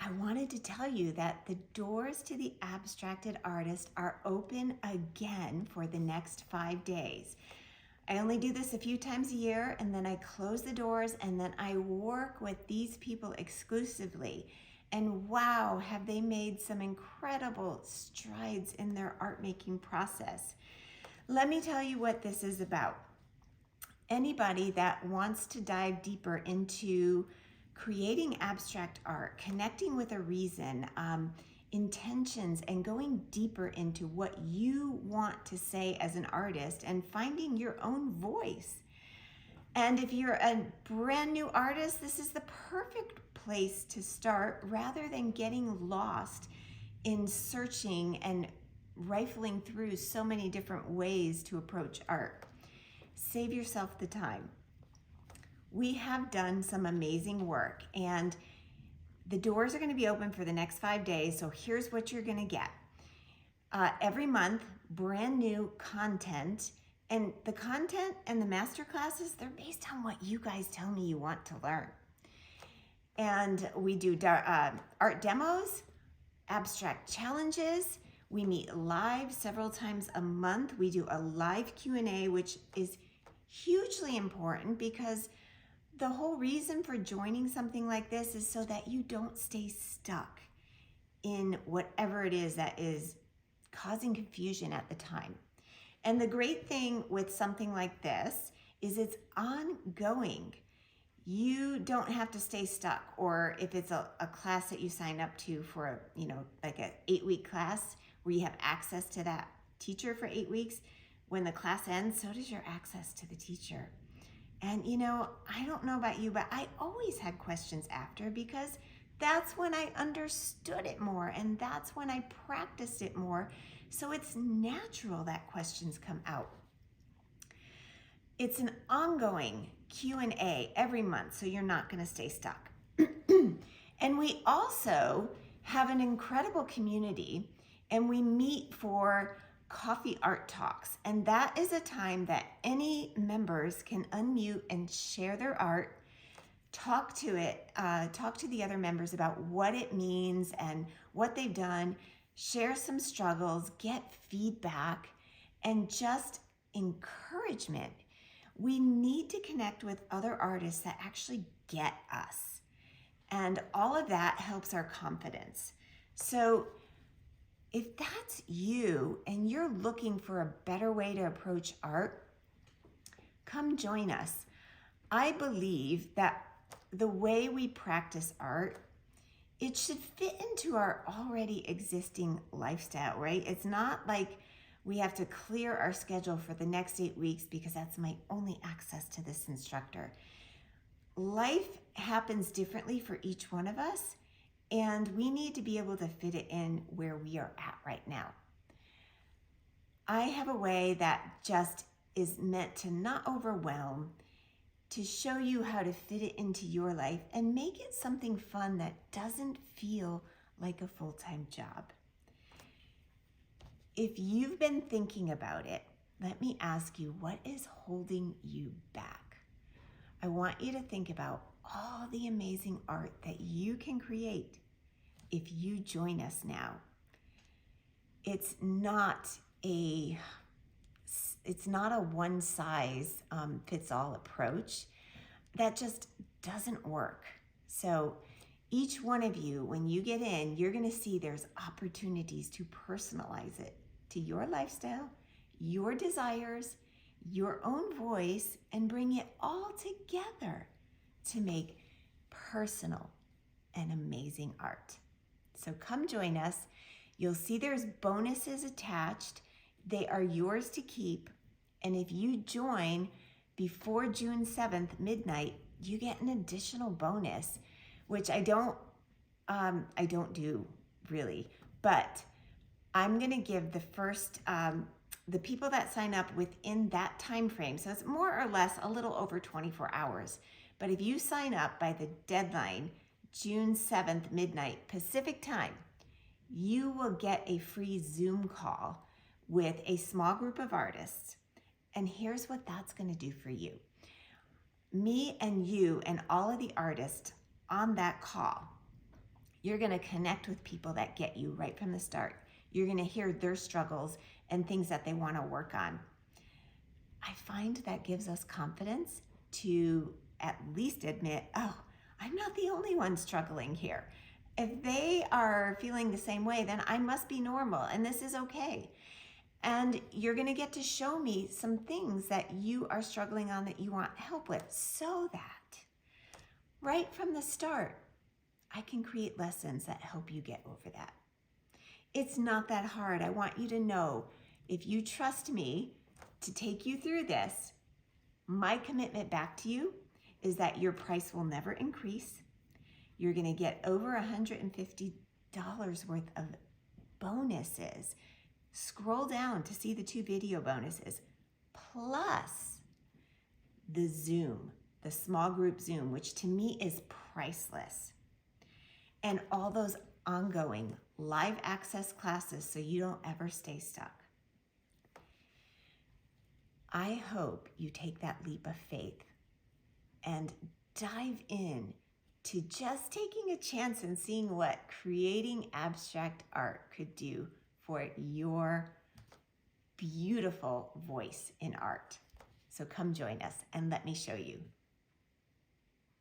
I wanted to tell you that the doors to the Abstracted Artist are open again for the next 5 days. I only do this a few times a year, and then I close the doors, and then I work with these people exclusively. And wow, have they made some incredible strides in their art making process. Let me tell you what this is about. Anybody that wants to dive deeper into creating abstract art, connecting with a reason, intentions, and going deeper into what you want to say as an artist and finding your own voice. And if you're a brand new artist, this is the perfect place to start rather than getting lost in searching and rifling through so many different ways to approach art. Save yourself the time. We have done some amazing work, and the doors are going to be open for the next 5 days. So here's what you're going to get. Every month, brand new content, and the content and the masterclasses, they're based on what you guys tell me you want to learn. And we do art demos, abstract challenges. We meet live several times a month. We do a live Q&A, which is hugely important because the whole reason for joining something like this is so that you don't stay stuck in whatever it is that is causing confusion at the time. And the great thing with something like this is it's ongoing. You don't have to stay stuck, or if it's a class that you sign up to for like an 8-week class where you have access to that teacher for 8 weeks, when the class ends, so does your access to the teacher. And I don't know about you, but I always had questions after because that's when I understood it more and that's when I practiced it more. So it's natural that questions come out. It's an ongoing Q&A every month, so you're not going to stay stuck. And we also have an incredible community, and we meet for coffee art talks, and that is a time that any members can unmute and share their art, talk to the other members about what it means and what they've done, share some struggles, get feedback, and just encouragement. We need to connect with other artists that actually get us, and all of that helps our confidence. So if that's you and you're looking for a better way to approach art, come join us. I believe that the way we practice art, it should fit into our already existing lifestyle, right? It's not like we have to clear our schedule for the next 8 weeks because that's my only access to this instructor. Life happens differently for each one of us, and we need to be able to fit it in where we are at right now. I have a way that just is meant to not overwhelm, to show you how to fit it into your life and make it something fun that doesn't feel like a full-time job. If you've been thinking about it, let me ask you, what is holding you back? I want you to think about all the amazing art that you can create if you join us now. It's not a one size fits all approach. That just doesn't work. So each one of you, when you get in, you're gonna see there's opportunities to personalize it to your lifestyle, your desires, your own voice, and bring it all together to make personal and amazing art. So come join us. You'll see there's bonuses attached. They are yours to keep. And if you join before June 7th, midnight, you get an additional bonus, which I don't do really, but I'm gonna give the first, the people that sign up within that time frame, so it's more or less a little over 24 hours. But if you sign up by the deadline, June 7th, midnight, Pacific time, you will get a free Zoom call with a small group of artists. And here's what that's gonna do for you. Me and you and all of the artists on that call, You're going to connect with people that get you right from the start. You're going to hear their struggles and things that they want to work on. I find that gives us confidence to at least admit, oh, I'm not the only one struggling here. If they are feeling the same way, then I must be normal and this is okay. And you're going to get to show me some things that you are struggling on that you want help with, so that right from the start, I can create lessons that help you get over that. It's not that hard. I want you to know, if you trust me to take you through this, my commitment back to you is that your price will never increase. You're going to get over $150 worth of bonuses. Scroll down to see the 2 video bonuses, plus the Zoom, the small group Zoom, which to me is priceless. And all those ongoing live access classes so you don't ever stay stuck. I hope you take that leap of faith and dive in to just taking a chance and seeing what creating abstract art could do for your beautiful voice in art. So come join us and let me show you.